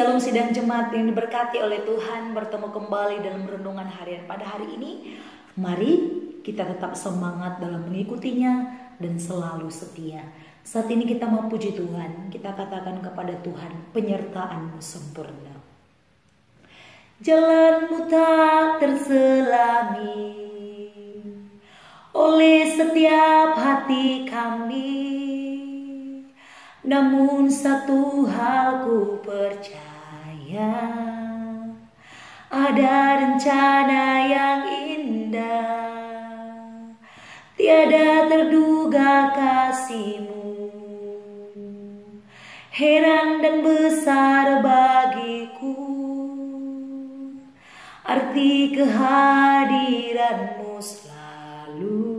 Shalom sidang jemaat yang diberkati oleh Tuhan, bertemu kembali dalam renungan harian pada hari ini. Mari kita tetap semangat dalam mengikutinya dan selalu setia. Saat ini kita mau puji Tuhan, kita katakan kepada Tuhan, penyertaan-Mu sempurna. Jalan-Mu tak terselami oleh setiap hati kami. Namun satu hal ku percaya, ada rencana yang indah, tiada terduga kasih-Mu, heran dan besar bagiku, arti kehadiran-Mu selalu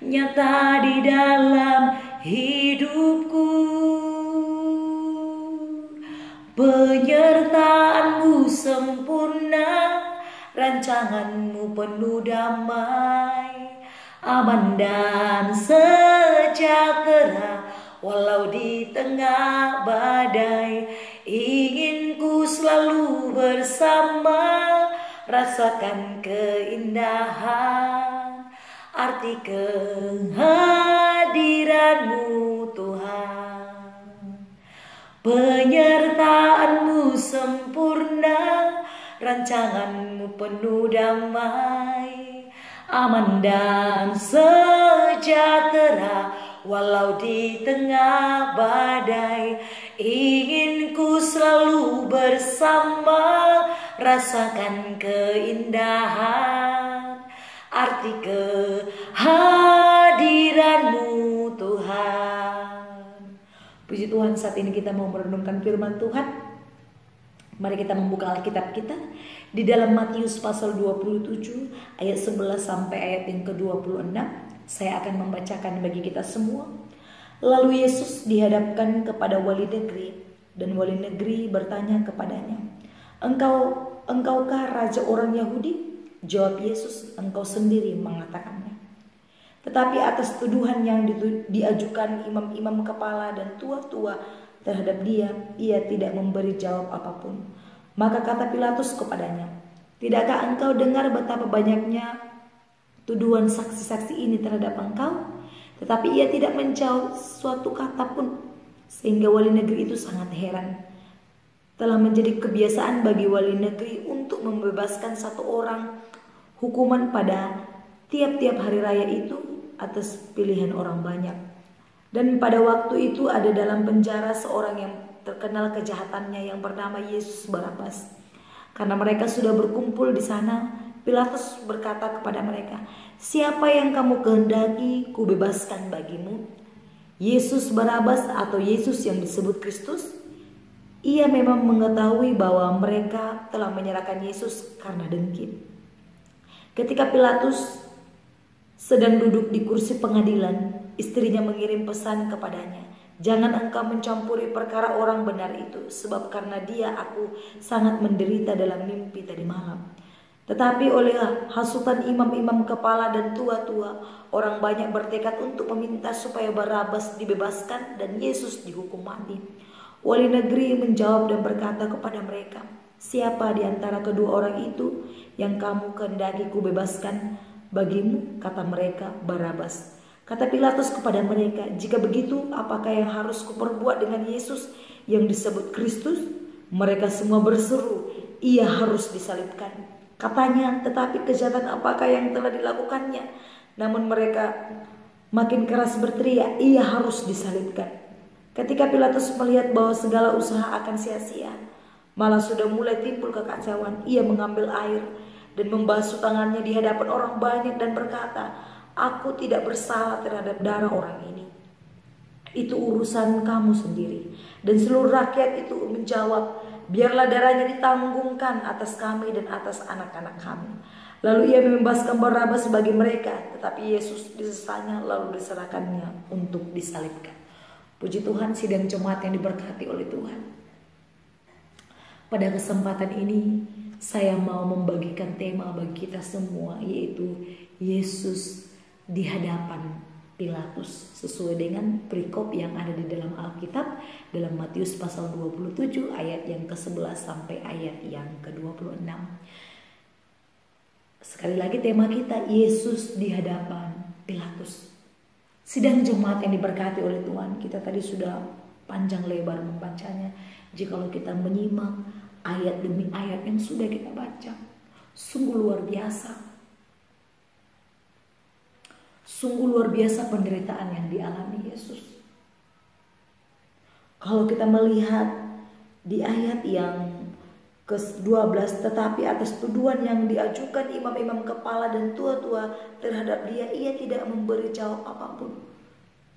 nyata di dalam hidupku. Penyertaan-Mu sempurna, rancangan-Mu penuh damai, aman dan sejahtera walau di tengah badai. Ingin ku selalu bersama, rasakan keindahan arti kehadiran-Mu Tuhan. Penyertaan-Mu sempurna, rancangan-Mu penuh damai, aman dan sejahtera walau di tengah badai. Ingin ku selalu bersama, rasakan keindahan arti kehadiran-Mu Tuhan. Puji Tuhan, saat ini kita mau merenungkan firman Tuhan. Mari kita membuka Alkitab kita di dalam Matius pasal 27 ayat 11 sampai ayat yang ke-26. Saya akan membacakan bagi kita semua. Lalu Yesus dihadapkan kepada wali negeri, dan wali negeri bertanya kepadanya, Engkaukah raja orang Yahudi? Jawab Yesus, engkau sendiri mengatakannya. Tetapi atas tuduhan yang diajukan imam-imam kepala dan tua-tua terhadap dia, ia tidak memberi jawab apapun. Maka kata Pilatus kepadanya, tidakkah engkau dengar betapa banyaknya tuduhan saksi-saksi ini terhadap engkau? Tetapi ia tidak menjawab suatu kata pun, sehingga wali negeri itu sangat heran. Telah menjadi kebiasaan bagi wali negeri untuk membebaskan satu orang hukuman pada tiap-tiap hari raya itu atas pilihan orang banyak. Dan pada waktu itu ada dalam penjara seorang yang terkenal kejahatannya yang bernama Yesus Barabas. Karena mereka sudah berkumpul di sana, Pilatus berkata kepada mereka, siapa yang kamu kehendaki ku bebaskan bagimu? Yesus Barabas atau Yesus yang disebut Kristus? Ia memang mengetahui bahwa mereka telah menyerahkan Yesus karena dengki. Ketika Pilatus sedang duduk di kursi pengadilan, istrinya mengirim pesan kepadanya, jangan engkau mencampuri perkara orang benar itu, sebab karena dia aku sangat menderita dalam mimpi tadi malam. Tetapi oleh hasutan imam-imam kepala dan tua-tua, orang banyak bertekad untuk meminta supaya Barabas dibebaskan dan Yesus dihukum mati. Wali negeri menjawab dan berkata kepada mereka, siapa di antara kedua orang itu yang kamu kehendaki ku bebaskan bagimu? Kata mereka, Barabas. Kata Pilatus kepada mereka, jika begitu apakah yang harus kuperbuat dengan Yesus yang disebut Kristus? Mereka semua berseru, ia harus disalibkan. Katanya, tetapi kejahatan apakah yang telah dilakukannya? Namun mereka makin keras berteriak, ia harus disalibkan. Ketika Pilatus melihat bahwa segala usaha akan sia-sia, malah sudah mulai timbul kekacauan, ia mengambil air dan membasuh tangannya di hadapan orang banyak dan berkata, aku tidak bersalah terhadap darah orang ini. Itu urusan kamu sendiri. Dan seluruh rakyat itu menjawab, biarlah darahnya ditanggungkan atas kami dan atas anak-anak kami. Lalu ia membebaskan Barabas bagi mereka, tetapi Yesus disesanya lalu diserahkannya untuk disalibkan. Puji Tuhan, sidang jemaat yang diberkati oleh Tuhan. Pada kesempatan ini saya mau membagikan tema bagi kita semua, yaitu Yesus di hadapan Pilatus sesuai dengan perikop yang ada di dalam Alkitab dalam Matius pasal 27 ayat yang ke-11 sampai ayat yang ke-26. Sekali lagi tema kita, Yesus di hadapan Pilatus. Sidang jemaat yang diberkati oleh Tuhan, kita tadi sudah panjang lebar membacanya. Jikalau kita menyimak ayat demi ayat yang sudah kita baca, sungguh luar biasa. Sungguh luar biasa penderitaan yang dialami Yesus. Kalau kita melihat di ayat yang ke-12, tetapi atas tuduhan yang diajukan imam-imam kepala dan tua-tua terhadap dia, ia tidak memberi jawab apapun.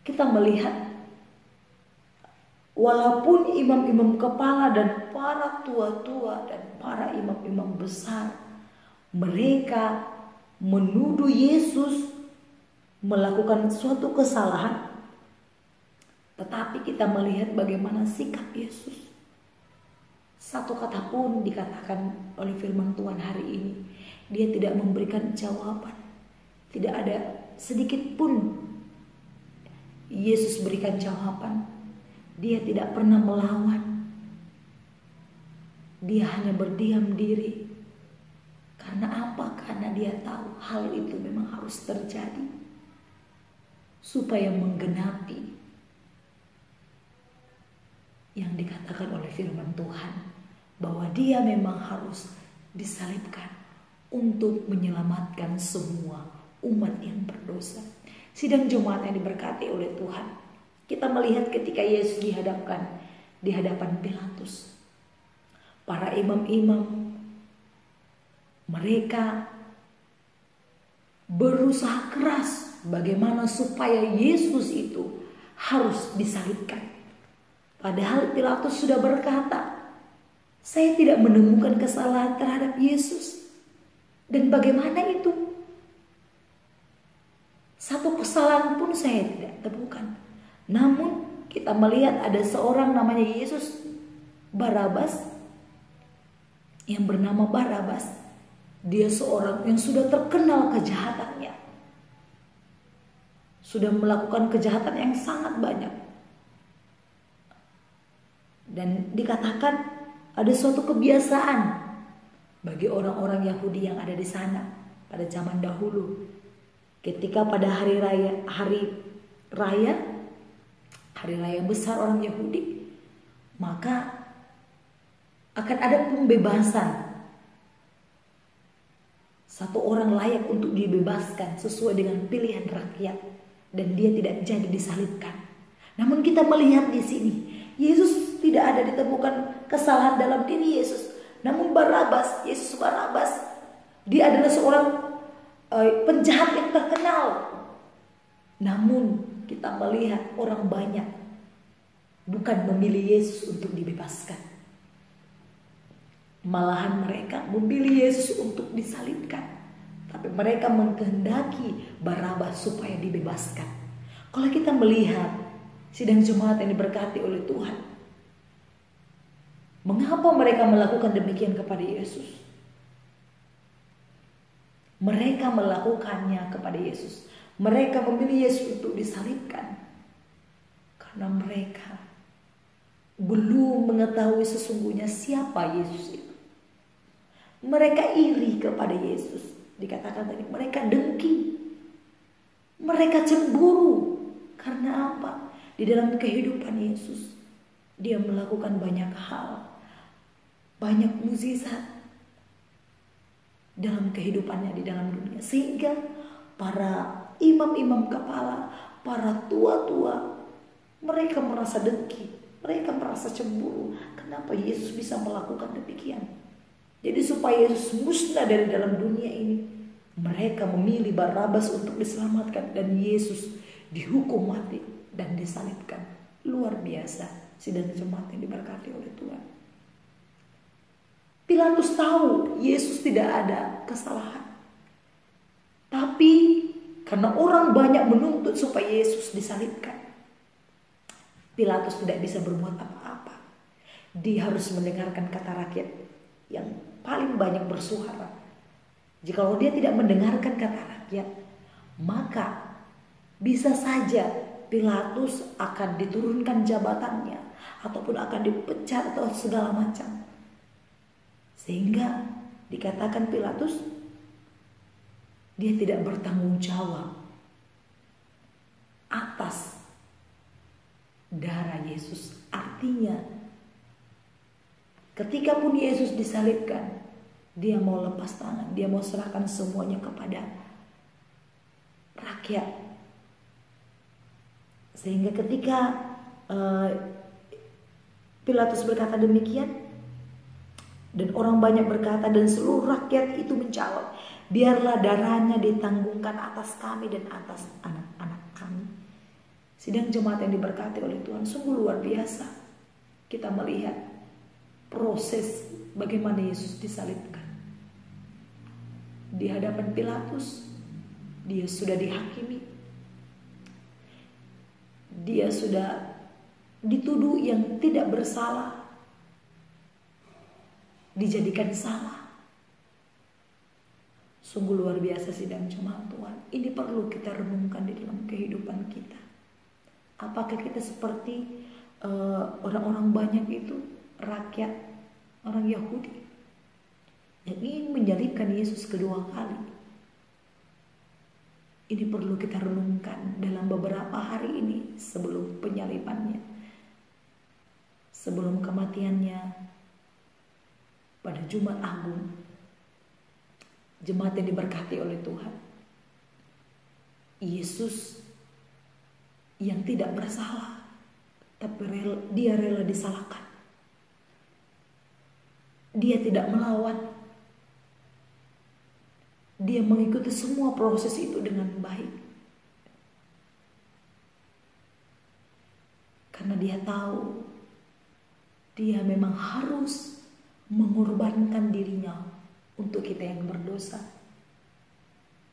Kita melihat walaupun imam-imam kepala dan para tua-tua dan para imam-imam besar, mereka menuduh Yesus melakukan suatu kesalahan, tetapi kita melihat bagaimana sikap Yesus. Satu kata pun dikatakan oleh firman Tuhan hari ini, dia tidak memberikan jawaban. Tidak ada sedikit pun Yesus berikan jawaban. Dia tidak pernah melawan. Dia hanya berdiam diri. Karena apa? Karena dia tahu hal itu memang harus terjadi, supaya menggenapi yang dikatakan oleh firman Tuhan, bahwa dia memang harus disalibkan untuk menyelamatkan semua umat yang berdosa. Sidang jemaat yang diberkati oleh Tuhan, kita melihat ketika Yesus dihadapkan di hadapan Pilatus, para imam-imam mereka berusaha keras bagaimana supaya Yesus itu harus disalibkan. Padahal Pilatus sudah berkata, saya tidak menemukan kesalahan terhadap Yesus. Dan bagaimana itu? Satu kesalahan pun saya tidak temukan. Namun kita melihat ada seorang namanya Yesus Barabas, yang bernama Barabas. Dia seorang yang sudah terkenal kejahatannya, sudah melakukan kejahatan yang sangat banyak. Dan dikatakan ada suatu kebiasaan bagi orang-orang Yahudi yang ada di sana pada zaman dahulu. Ketika pada hari raya besar orang Yahudi, maka akan ada pembebasan. Satu orang layak untuk dibebaskan sesuai dengan pilihan rakyat, dan dia tidak jadi disalibkan. Namun kita melihat di sini, Yesus tidak ada ditemukan kesalahan dalam diri Yesus. Namun Yesus Barabas, dia adalah seorang penjahat yang terkenal. Namun kita melihat orang banyak bukan memilih Yesus untuk dibebaskan. Malahan mereka memilih Yesus untuk disalibkan. Tapi mereka mengkehendaki Barabas supaya dibebaskan. Kalau kita melihat sidang jemaat yang diberkati oleh Tuhan, mengapa mereka melakukan demikian kepada Yesus? Mereka melakukannya kepada Yesus. Mereka memilih Yesus untuk disalibkan karena mereka belum mengetahui sesungguhnya siapa Yesus itu. Mereka iri kepada Yesus. Dikatakan tadi mereka dengki. Mereka cemburu. Karena apa? Di dalam kehidupan Yesus, dia melakukan banyak hal, banyak mukjizat dalam kehidupannya di dalam dunia. Sehingga para imam-imam kepala, para tua-tua, mereka merasa dengki. Mereka merasa cemburu. Kenapa Yesus bisa melakukan demikian? Jadi supaya Yesus musnah dari dalam dunia ini, mereka memilih Barabas untuk diselamatkan, dan Yesus dihukum mati dan disalibkan. Luar biasa sidang jemaat yang diberkati oleh Tuhan. Pilatus tahu Yesus tidak ada kesalahan, tapi karena orang banyak menuntut supaya Yesus disalibkan, Pilatus tidak bisa berbuat apa-apa. Dia harus mendengarkan kata rakyat yang paling banyak bersuara. Jikalau dia tidak mendengarkan kata rakyat, maka Bisa saja Pilatus akan diturunkan jabatannya, ataupun akan dipecat atau segala macam. Sehingga dikatakan Pilatus, dia tidak bertanggung jawab atas darah Yesus. Artinya, ketika pun Yesus disalibkan, dia mau lepas tangan, dia mau serahkan semuanya kepada rakyat. Sehingga ketika Pilatus berkata demikian, dan orang banyak berkata, dan seluruh rakyat itu menjawab, biarlah darahnya ditanggungkan atas kami dan atas anak-anak kami. Sidang jemaat yang diberkati oleh Tuhan, sungguh luar biasa kita melihat proses bagaimana Yesus disalibkan. Di hadapan Pilatus, dia sudah dihakimi, dia sudah dituduh yang tidak bersalah, dijadikan salah. Sungguh luar biasa sidang jemaat Tuhan. Ini perlu kita renungkan di dalam kehidupan kita. Apakah kita seperti orang-orang banyak itu, rakyat orang Yahudi yang ingin menyalibkan Yesus kedua kali? Ini perlu kita renungkan dalam beberapa hari ini sebelum penyalibannya, sebelum kematiannya pada Jumat Agung. Jemaat yang diberkati oleh Tuhan, Yesus yang tidak bersalah, tapi dia rela disalahkan. Dia tidak melawan. Dia mengikuti semua proses itu dengan baik. Karena dia tahu dia memang harus mengorbankan dirinya untuk kita yang berdosa.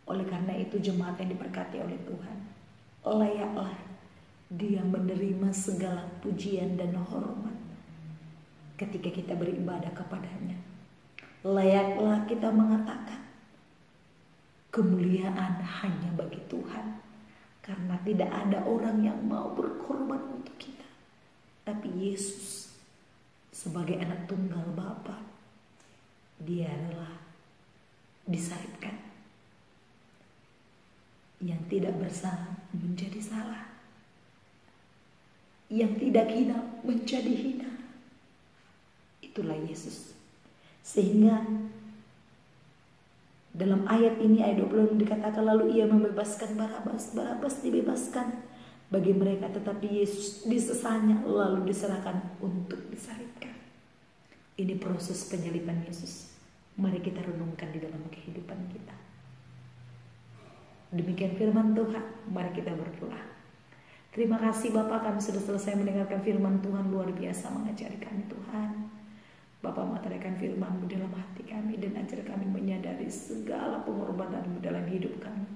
Oleh karena itu jemaat yang diberkati oleh Tuhan, layaklah dia menerima segala pujian dan hormat ketika kita beribadah kepadanya. Layaklah kita mengatakan, kemuliaan hanya bagi Tuhan, karena tidak ada orang yang mau berkorban untuk kita. Tapi Yesus sebagai anak tunggal Bapa, dia rela disalibkan. Yang tidak bersalah menjadi salah, yang tidak hina menjadi hina. Itulah Yesus. Sehingga dalam ayat ini, ayat 20 dikatakan, lalu ia membebaskan Barabas. Barabas dibebaskan bagi mereka, tetapi Yesus disesanya lalu diserahkan untuk disalibkan. Ini proses penyaliban Yesus. Mari kita renungkan di dalam kehidupan kita. Demikian firman Tuhan. Mari kita berdoa. Terima kasih Bapak, kami sudah selesai mendengarkan firman Tuhan. Luar biasa mengajari kami Tuhan. Bapak meteraikan firman-Mu dalam hati kami dan ajar kami menyadari segala pengorbanan-Mu dalam hidup kami.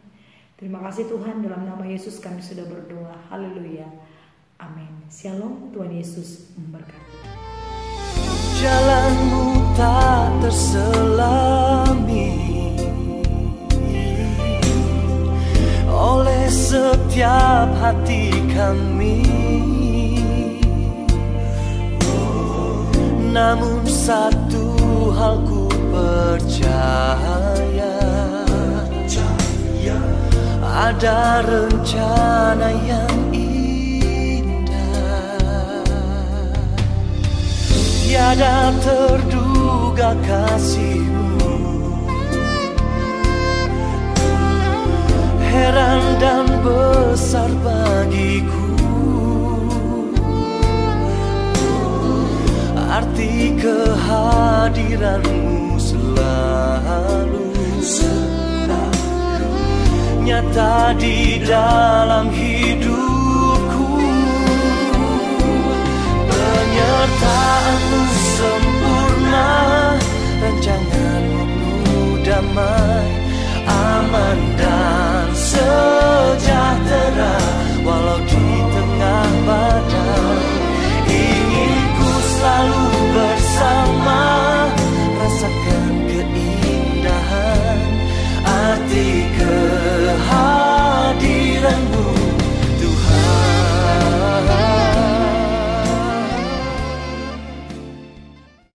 Terima kasih Tuhan, dalam nama Yesus kami sudah berdoa. Haleluya. Amin. Shalom, Tuhan Yesus memberkati. Jalanmu tak terselami oleh setiap hati kami, namun satu hal ku percaya, ada rencana yang indah, tiada terduga kasih-Mu, heran dan besar bagiku arti kehadiran-Mu selalu nyata di dalam hidup